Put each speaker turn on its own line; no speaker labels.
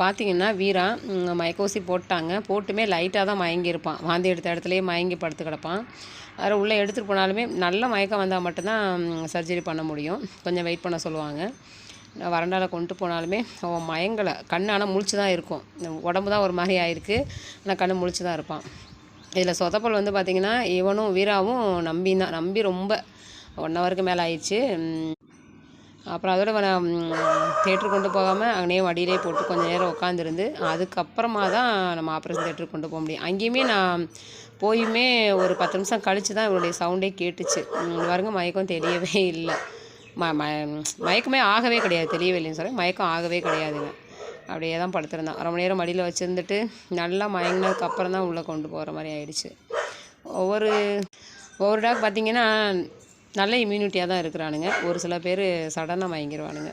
பார்த்தீங்கன்னா வீரா மயக்க ஊசி போட்டாங்க. போட்டுமே லைட்டாக தான் மயங்கியிருப்பான். வாந்தி எடுத்த இடத்துலயே மயங்கி படுத்து கிடப்பான். வேறு உள்ளே எடுத்துகிட்டு போனாலுமே நல்ல மயக்கம் வந்தால் மட்டும்தான் சர்ஜரி பண்ண முடியும். கொஞ்சம் வெயிட் பண்ண சொல்லுவாங்க. நான் வறண்டால கொண்டு போனாலுமே அவன் மயங்கலை. கண் ஆனால் முழிச்சு தான் இருக்கும். உடம்பு தான் ஒரு மாதிரி ஆயிருக்கு. ஆனால் கண் முழிச்சு தான் இருப்பான். இதில் சொதப்பல் வந்து பார்த்திங்கன்னா இவனும் வீராவும் நம்பி ரொம்ப 1 ஹவருக்கு மேலே ஆயிடுச்சு. அப்புறம் அதோட நான் தேட்டருக்கு கொண்டு போகாமல் அங்கேயே மடியிலே போட்டு கொஞ்சம் நேரம் உட்காந்துருந்து அதுக்கப்புறமா தான் நம்ம ஆப்ரேஷன் தேட்டருக்கு கொண்டு போக முடியும். அங்கேயுமே நான் போயுமே ஒரு 10 நிமிஷம் கழித்து தான் இவருடைய சவுண்டே கேட்டுச்சு. பாருங்க மயக்கம் தெரியவே இல்லை. மயக்கமே ஆகவே கிடையாது. தெரியவே இல்லைன்னு சொல்ல மயக்கம் ஆகவே கிடையாதுங்க. அப்படியே தான் படுத்திருந்தான். 1/2 மணி நேரம் மடியில் வச்சுருந்துட்டு நல்லா மயங்கினதுக்கப்புறம் தான் உள்ளே கொண்டு போகிற மாதிரி ஆயிடுச்சு. ஒவ்வொரு டாக் பார்த்திங்கன்னா நல்ல இம்யூனிட்டியாக தான் இருக்கிறானுங்க. ஒரு சில பேர் சடனாக மயங்கிடுவானுங்க.